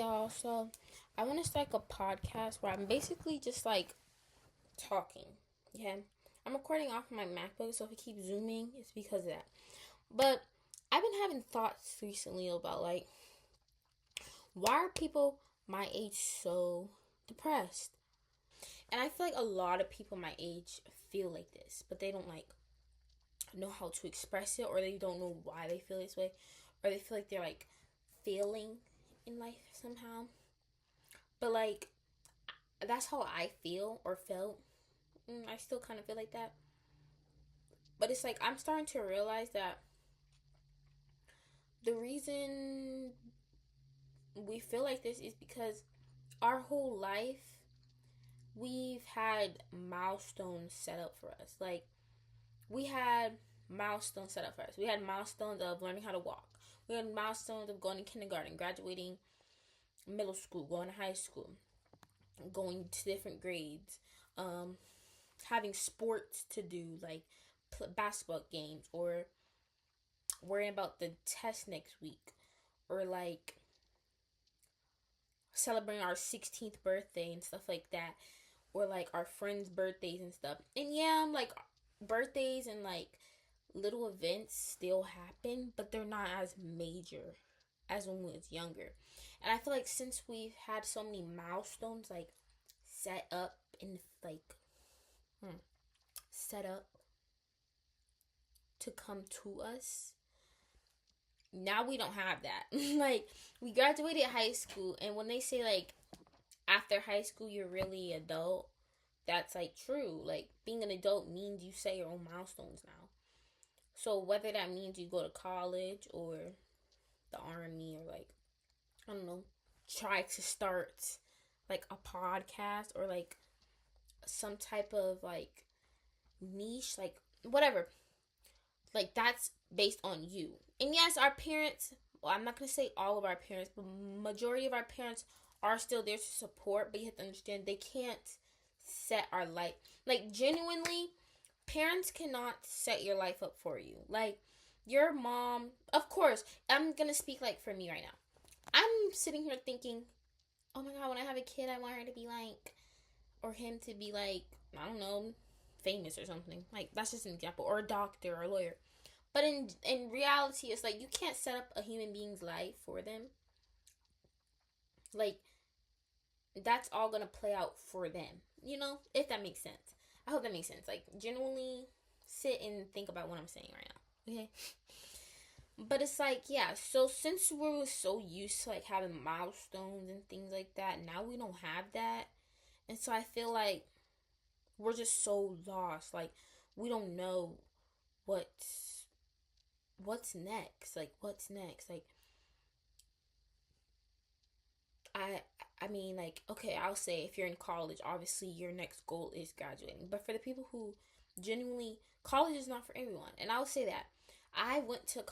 y'all. So, I want to start a podcast where I'm basically just like talking. Yeah, I'm recording off my MacBook, so if it keeps zooming, it's because of that. But I've been having thoughts recently about like, why are people my age so depressed? And I feel like a lot of people my age feel like this, but they don't like know how to express it, or they don't know why they feel this way, or they feel like they're like failing in life somehow. But like, that's how I feel or felt. I still kind of feel like that. But it's like I'm starting to realize that the reason we feel like this is because our whole life we've had milestones set up for us. Like, we had milestones set up for us. We had milestones of learning how to walk. We had milestones of going to kindergarten, graduating middle school, going to high school, going to different grades, having sports to do, like basketball games, or worrying about the test next week, or like celebrating our 16th birthday and stuff like that, or like our friends' birthdays and stuff. And yeah, like birthdays and like little events still happen, but they're not as major as when we was younger. And I feel like since we've had so many milestones like set up and like set up to come to us, now we don't have that. Like, we graduated high school, and when they say like after high school you're really adult, that's like true. Like, being an adult means you set your own milestones now. So whether that means you go to college or the army, or like, I don't know, try to start like a podcast, or like some type of like niche, like whatever, like that's based on you. And yes, our parents, well, I'm not going to say all of our parents, but majority of our parents are still there to support, but you have to understand they can't set our life. Like, genuinely, parents cannot set your life up for you. Like, your mom, of course, I'm going to speak like for me right now. I'm sitting here thinking, oh my God, when I have a kid, I want her to be like, or him to be like, I don't know, famous or something. Like, that's just an example. Or a doctor or a lawyer. But in reality, it's like you can't set up a human being's life for them. Like, that's all going to play out for them. You know? If that makes sense. I hope that makes sense. Like, genuinely sit and think about what I'm saying right now. Okay? But it's like, yeah. So, since we were so used to, like, having milestones and things like that, now we don't have that. And so I feel like we're just so lost. Like, we don't know what's next. Like, what's next? Like, I mean, like, okay, I'll say if you're in college, obviously your next goal is graduating. But for the people who genuinely, college is not for everyone. And I'll say that. I went to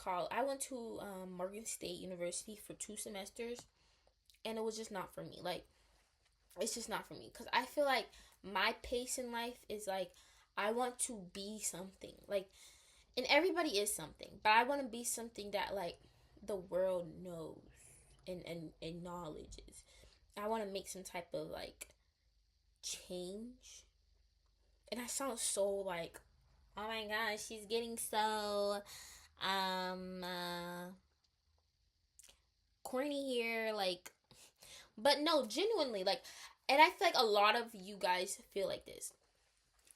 Morgan State University for 2 semesters, and it was just not for me. Like, it's just not for me. Because I feel like my pace in life is like, I want to be something. Like, and everybody is something, but I want to be something that like the world knows and acknowledges. I want to make some type of like change. And I sound so like, oh my gosh, she's getting so corny here, like, but no, genuinely, like, and I feel like a lot of you guys feel like this.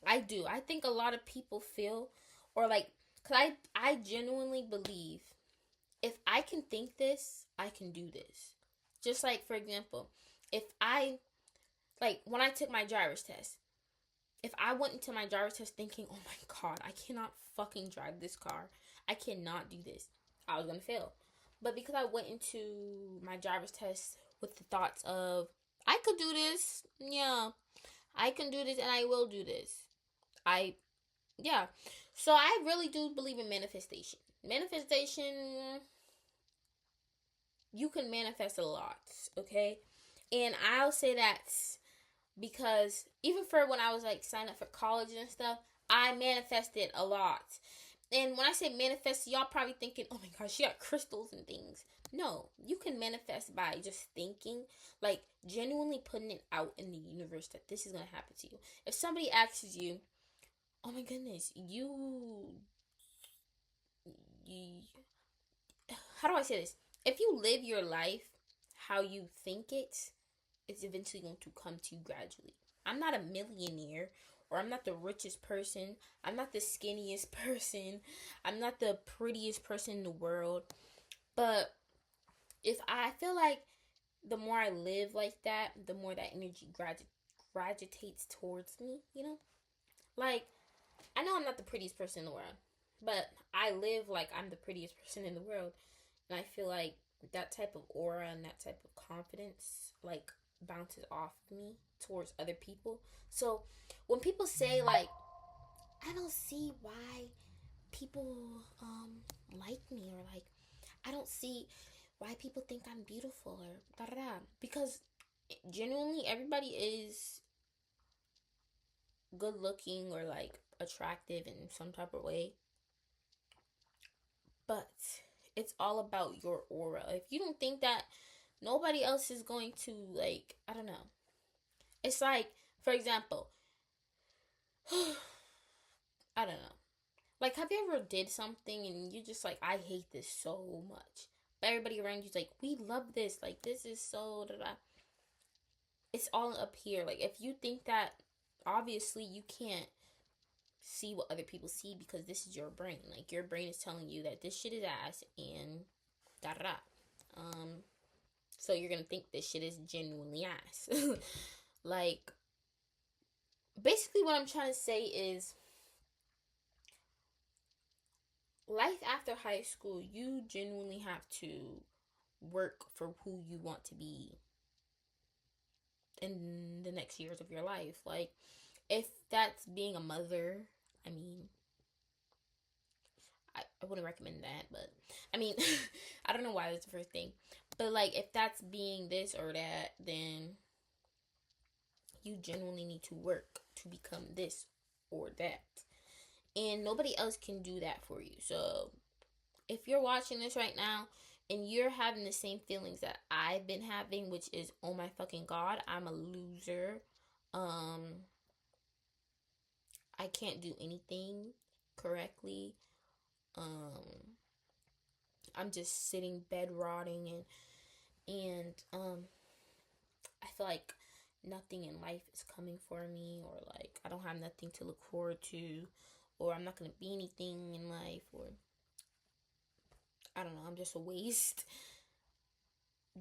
I do. I think a lot of people feel, or like, because I genuinely believe if I can think this, I can do this. Just like, for example, if I, like, when I took my driver's test, if I went into my driver's test thinking, oh my God, I cannot fucking drive this car, I cannot do this, I was going to fail. But because I went into my driver's test with the thoughts of, I could do this, yeah, I can do this and I will do this. Yeah. So I really do believe in manifestation. Manifestation, you can manifest a lot, okay? And I'll say that because even for when I was like signing up for college and stuff, I manifested a lot. And when I say manifest, y'all probably thinking, oh my gosh, she got crystals and things. No, you can manifest by just thinking, like genuinely putting it out in the universe that this is going to happen to you. If somebody asks you, oh my goodness, you how do I say this? If you live your life how you think it's eventually going to come to you gradually. I'm not a millionaire, or I'm not the richest person. I'm not the skinniest person. I'm not the prettiest person in the world. But if I feel like the more I live like that, the more that energy gravitates towards me, you know? Like, I know I'm not the prettiest person in the world, but I live like I'm the prettiest person in the world. And I feel like that type of aura and that type of confidence, like, bounces off of me towards other people. So when people say, like, I don't see why people like me, or like, I don't see why people think I'm beautiful, or da da da, because genuinely everybody is good looking or like attractive in some type of way, but it's all about your aura. If you don't think that, nobody else is going to, like, I don't know. It's like, for example, I don't know. Like, have you ever did something and you're just like, I hate this so much, but everybody around you's like, we love this. Like, this is so da da. It's all up here. Like, if you think that, obviously you can't see what other people see, because this is your brain. Like, your brain is telling you that this shit is ass and da da da. So you're gonna think this shit is genuinely ass. Like, basically what I'm trying to say is, life after high school, you genuinely have to work for who you want to be in the next years of your life. Like, if that's being a mother, I mean, I wouldn't recommend that, but I mean, I don't know why that's the first thing. But like, if that's being this or that, then you genuinely need to work to become this or that. And nobody else can do that for you. So if you're watching this right now and you're having the same feelings that I've been having, which is, oh my fucking god, I'm a loser. I can't do anything correctly. I'm just sitting bed rotting, and I feel like nothing in life is coming for me, or like I don't have nothing to look forward to, or I'm not gonna be anything in life, or I don't know, I'm just a waste.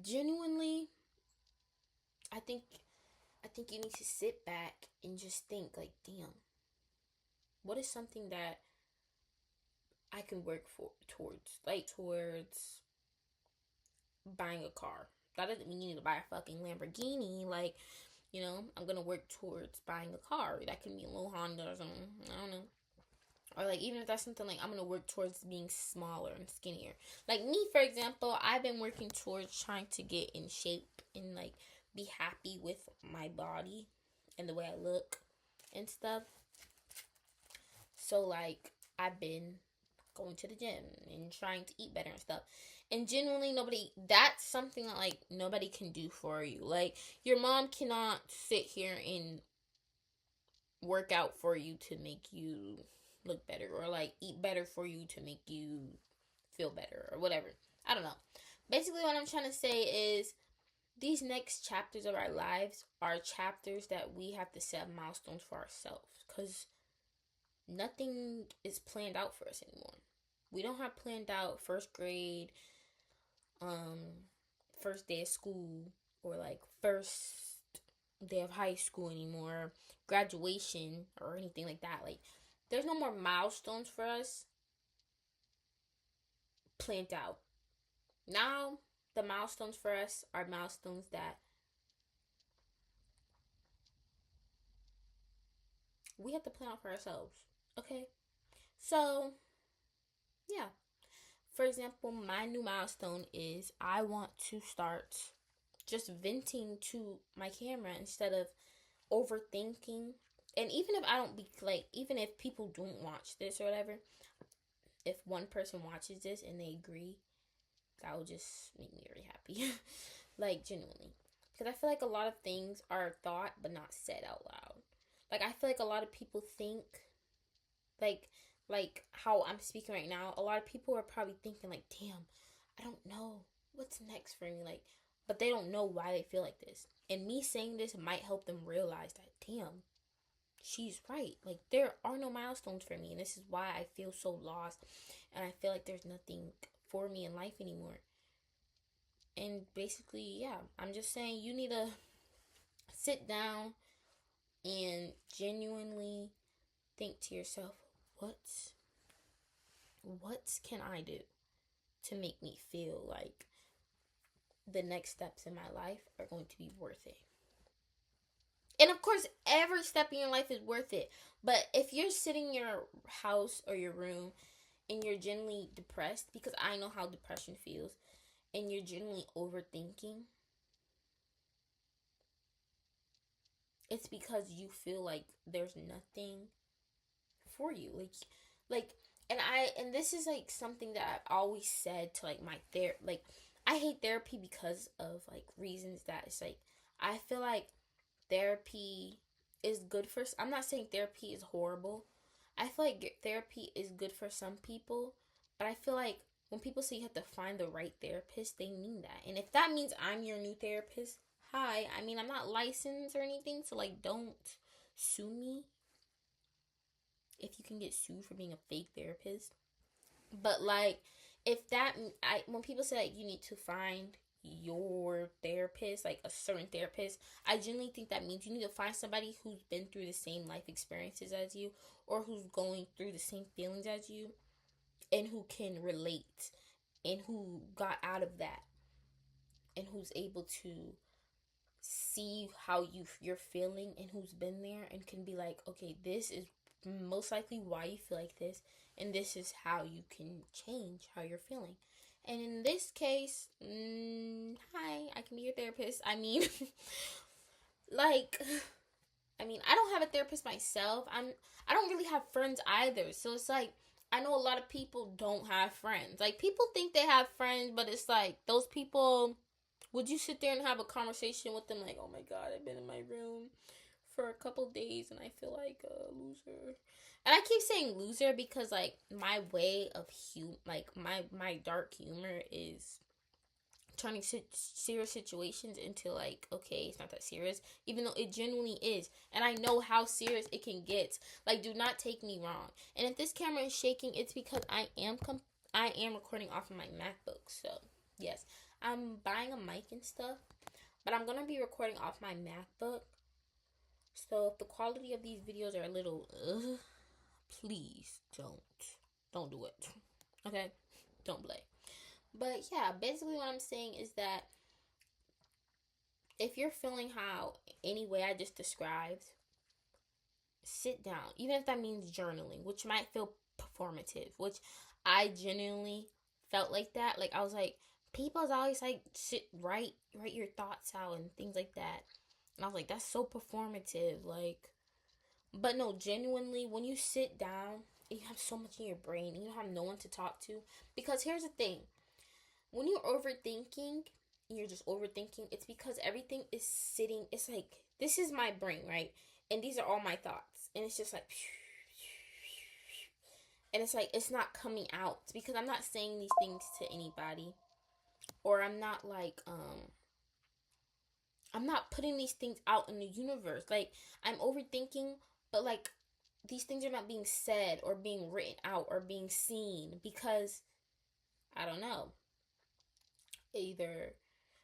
Genuinely, I think you need to sit back and just think, like, damn, what is something that I can work for towards, like, towards buying a car. That doesn't mean you need to buy a fucking Lamborghini. Like, you know, I'm gonna work towards buying a car. That can be a little Honda or something. I don't know. Or like, even if that's something like, I'm gonna work towards being smaller and skinnier. Like me, for example, I've been working towards trying to get in shape and like be happy with my body and the way I look and stuff. So like, I've been going to the gym and trying to eat better and stuff. And genuinely, that's something that like nobody can do for you. Like, your mom cannot sit here and work out for you to make you look better, or like eat better for you to make you feel better, or whatever. I don't know. Basically, what I'm trying to say is, these next chapters of our lives are chapters that we have to set milestones for ourselves, because nothing is planned out for us anymore. We don't have planned out first grade, first day of school, or like first day of high school anymore, graduation, or anything like that. Like, there's no more milestones for us planned out. Now, the milestones for us are milestones that we have to plan out for ourselves. Okay? So, yeah. For example, my new milestone is, I want to start just venting to my camera instead of overthinking. And even if I don't be like, even if people don't watch this or whatever, if one person watches this and they agree, That would just make me very happy. Like, genuinely. Because I feel like a lot of things are thought but not said out loud. Like, I feel like a lot of people think, like how I'm speaking right now, a lot of people are probably thinking, like, damn, I don't know what's next for me. Like, but they don't know why they feel like this. And me saying this might help them realize that, damn, she's right. Like, there are no milestones for me. And this is why I feel so lost. And I feel like there's nothing for me in life anymore. And basically, yeah, I'm just saying you need to sit down and genuinely think to yourself, what can I do to make me feel like the next steps in my life are going to be worth it? And of course, every step in your life is worth it. But if you're sitting in your house or your room and you're genuinely depressed, because I know how depression feels, and you're genuinely overthinking, it's because you feel like there's nothing for you. And this is like something that I've always said to like my like, I hate therapy because of like reasons that it's like, I feel like therapy is good for, I'm not saying therapy is horrible. I feel like therapy is good for some people, but I feel like when people say you have to find the right therapist, they mean that. And if that means I'm your new therapist, hi. I mean, I'm not licensed or anything, so like, don't sue me if you can get sued for being a fake therapist. But like, when people say like you need to find your therapist, like a certain therapist, I genuinely think that means you need to find somebody who's been through the same life experiences as you, or who's going through the same feelings as you, and who can relate, and who got out of that, and who's able to see how you're feeling, and who's been there and can be like, okay, this is most likely why you feel like this, and this is how you can change how you're feeling. And in this case, hi, I can be your therapist. I mean, like, I don't have a therapist myself. I don't really have friends either. So it's like, I know a lot of people don't have friends. Like, people think they have friends, but it's like, those people, would you sit there and have a conversation with them like, oh my God, I've been in my room for a couple days and I feel like a loser. And I keep saying loser because like my way of my dark humor is turning serious situations into like, okay, it's not that serious, even though it genuinely is. And I know how serious it can get. Like, do not take me wrong. And if this camera is shaking, it's because I am recording off of my MacBook. So yes, I'm buying a mic and stuff, but I'm gonna be recording off my MacBook. So if the quality of these videos are a little please don't do it. Okay? Don't play. But yeah, basically what I'm saying is that if you're feeling how any way I just described, sit down. Even if that means journaling, which might feel performative, which I genuinely felt like that. Like, I was like, people's always like, write your thoughts out and things like that. And I was like, that's so performative. Like, but no, genuinely, when you sit down, you have so much in your brain, and you have no one to talk to. Because here's the thing. When you're overthinking, you're just overthinking, it's because everything is sitting, it's like, this is my brain, right? And these are all my thoughts. And it's just like, and it's like, it's not coming out. It's because I'm not saying these things to anybody. Or I'm not like, I'm not putting these things out in the universe. Like, I'm overthinking, but like, these things are not being said or being written out or being seen because, I don't know.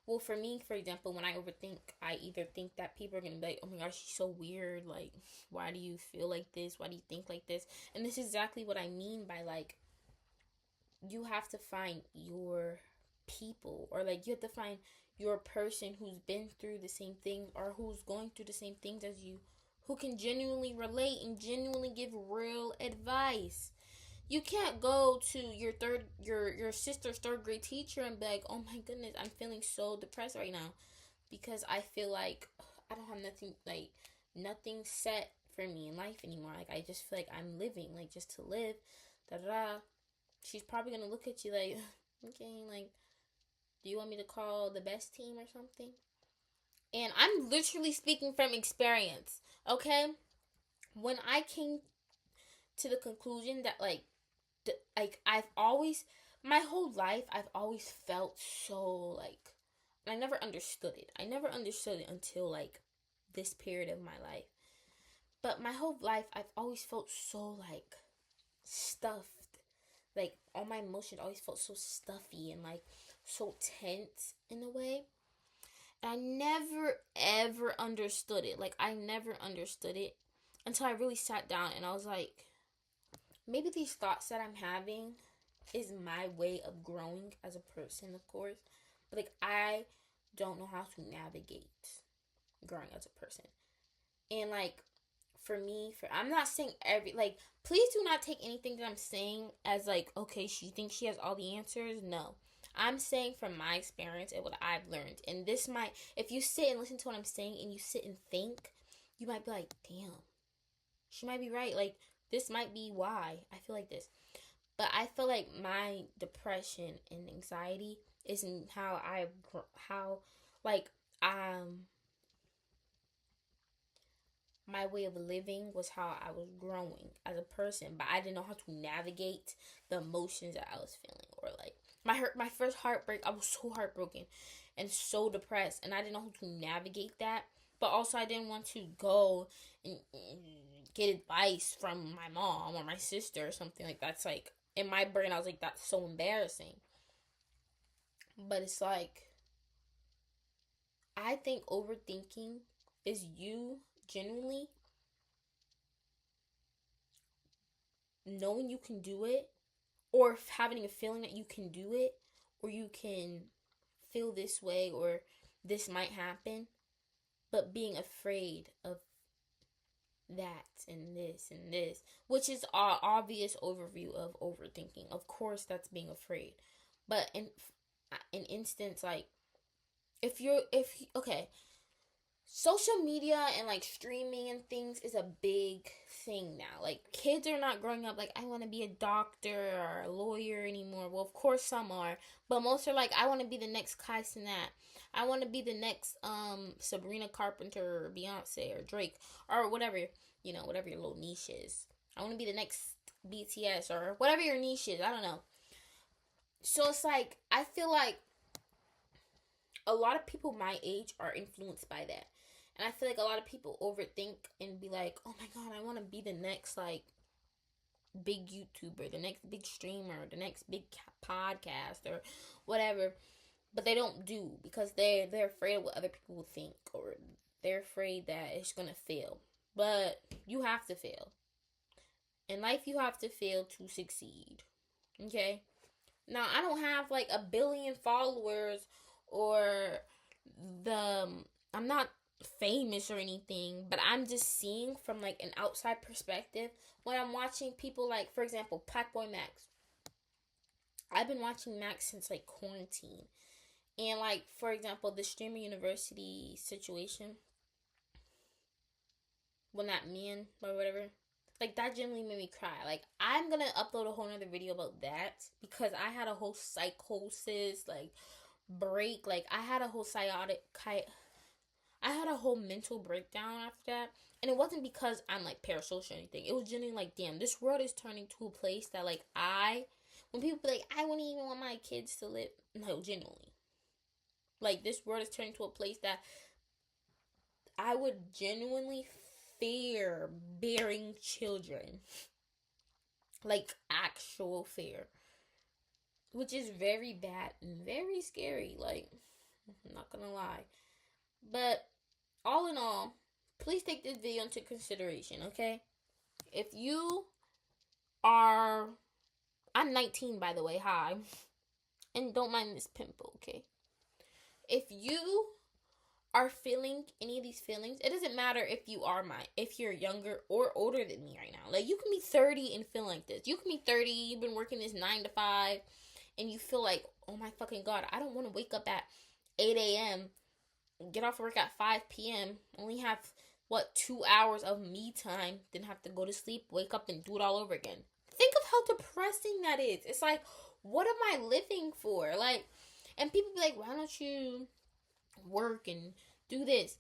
Well, for me, for example, when I overthink, I either think that people are going to be like, oh my gosh, she's so weird. Like, why do you feel like this? Why do you think like this? And this is exactly what I mean by like, you have to find your people, or like, you have to find your person who's been through the same thing or who's going through the same things as you, who can genuinely relate and genuinely give real advice. You can't go to your sister's third grade teacher and be like, oh my goodness, I'm feeling so depressed right now because I feel like I don't have nothing set for me in life anymore. Like, I just feel like I'm living, like, just to live. She's probably gonna look at you like, okay, like, Do you want me to call the best team or something? And I'm literally speaking from experience, okay? When I came to the conclusion that, like, I've always, my whole life, I've always felt so, like, I never understood it. I never understood it until, like, this period of my life. But my whole life, I've always felt so, like, stuffed. Like, all my emotions always felt so stuffy and, like, so tense in a way. And I never, ever understood it. Like, I never understood it until I really sat down and I was like, maybe these thoughts that I'm having is my way of growing as a person, of course. But, like, I don't know how to navigate growing as a person. And, like, for me, I'm not saying please do not take anything that I'm saying as, like, okay, she thinks she has all the answers. No. I'm saying from my experience and what I've learned. And this might, if you sit and listen to what I'm saying and you sit and think, you might be like, damn, she might be right. Like, this might be why I feel like this. But I feel like my depression and anxiety isn't my way of living was how I was growing as a person, but I didn't know how to navigate the emotions that I was feeling. Or, like, my first heartbreak, I was so heartbroken and so depressed, and I didn't know how to navigate that. But also, I didn't want to go and get advice from my mom or my sister or something like that's like in my brain. I was like, that's so embarrassing. But it's like, I think overthinking is you genuinely knowing you can do it, or having a feeling that you can do it, or you can feel this way, or this might happen, but being afraid of that and this, which is an obvious overview of overthinking. Of course, that's being afraid. But in instance, like, okay, social media and, like, streaming and things is a big thing now. Like, kids are not growing up like, I want to be a doctor or a lawyer anymore. Well, of course some are, but most are like, I want to be the next 𝚒𝚗𝚜𝚑. I want to be the next Sabrina Carpenter or Beyonce or Drake or whatever, whatever your little niche is. I want to be the next BTS or whatever your niche is. I don't know. So it's like, I feel like a lot of people my age are influenced by that. And I feel like a lot of people overthink and be like, oh my God, I want to be the next, like, big YouTuber, the next big streamer, the next big podcast or whatever. But they don't do, because they're afraid of what other people will think, or they're afraid that it's going to fail. But you have to fail. In life, you have to fail to succeed. Okay? Now, I don't have, like, 1 billion followers, or I'm not famous or anything, but I'm just seeing from, like, an outside perspective when I'm watching people, like, for example, Packboy Max. I've been watching Max since, like, quarantine. And, like, for example, the streamer university situation, when that man or whatever, like, that genuinely made me cry. Like, I'm gonna upload a whole nother video about that, because I had a whole psychosis, like, break. Like, I had a whole mental breakdown after that. And it wasn't because I'm, like, parasocial or anything. It was genuinely like, damn, this world is turning to a place that, like, when people be like, I wouldn't even want my kids to live. No, genuinely. Like, this world is turning to a place that I would genuinely fear bearing children. Like, actual fear. Which is very bad and very scary. Like, I'm not gonna lie. But all in all, please take this video into consideration, okay? If you are... I'm 19, by the way. Hi. And don't mind this pimple, okay? If you are feeling any of these feelings, it doesn't matter if you're younger or older than me right now. Like, you can be 30 and feel like this. You can be 30, you've been working this 9 to 5, and you feel like, oh my fucking God, I don't want to wake up at 8 a.m., get off work at 5 p.m., only have, 2 hours of me time, then have to go to sleep, wake up, and do it all over again. Think of how depressing that is. It's like, what am I living for? Like, And people be like, why don't you work and do this?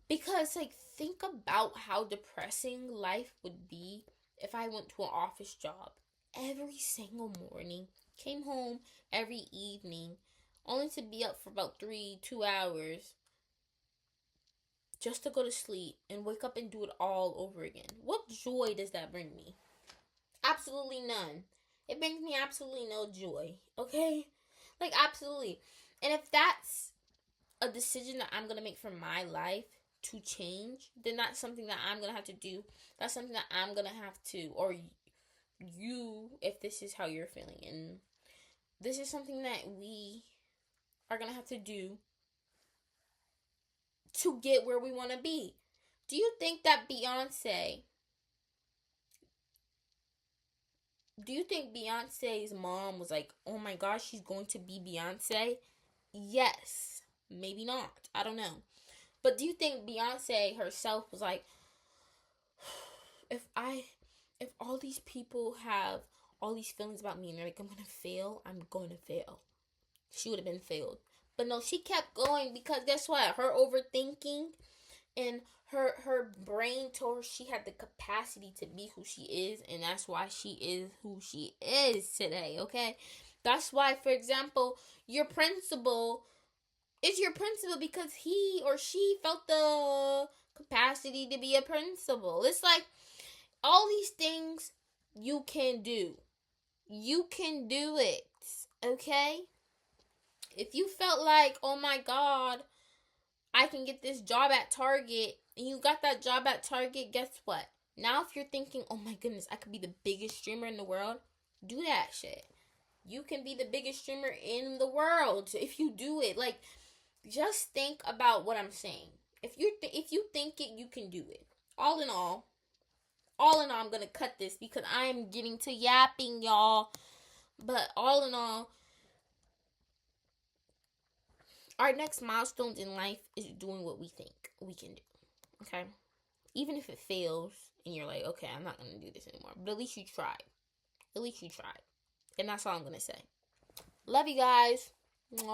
Because, like, think about how depressing life would be if I went to an office job every single morning, came home every evening, only to be up for about 2 hours just to go to sleep and wake up and do it all over again. What joy does that bring me? Absolutely none. It brings me absolutely no joy, okay? Like, absolutely. And if that's a decision that I'm going to make for my life to change, then that's something that I'm going to have to do. That's something that I'm going to have to, or you, if this is how you're feeling. And this is something that we are going to have to do to get where we want to be. Do you think that Beyonce's mom was like, oh my gosh, she's going to be Beyonce? Yes. Maybe not. I don't know. But do you think Beyonce herself was like, if all these people have all these feelings about me and they're like, I'm going to fail. She would have been failed. But no, she kept going because guess what? Her overthinking and her brain told her she had the capacity to be who she is, and that's why she is who she is today, okay? That's why, for example, your principal is your principal because he or she felt the capacity to be a principal. It's like all these things you can do. You can do it, okay? If you felt like, oh my God, I can get this job at Target, and you got that job at Target, guess what? Now if you're thinking, oh my goodness, I could be the biggest streamer in the world, do that shit. You can be the biggest streamer in the world if you do it. Like, just think about what I'm saying. If you think it, you can do it. All in all, I'm going to cut this because I am getting to yapping, y'all. But all in all, our next milestones in life is doing what we think we can do. Okay? Even if it fails and you're like, okay, I'm not going to do this anymore. But at least you tried. And that's all I'm going to say. Love you guys. Mwah.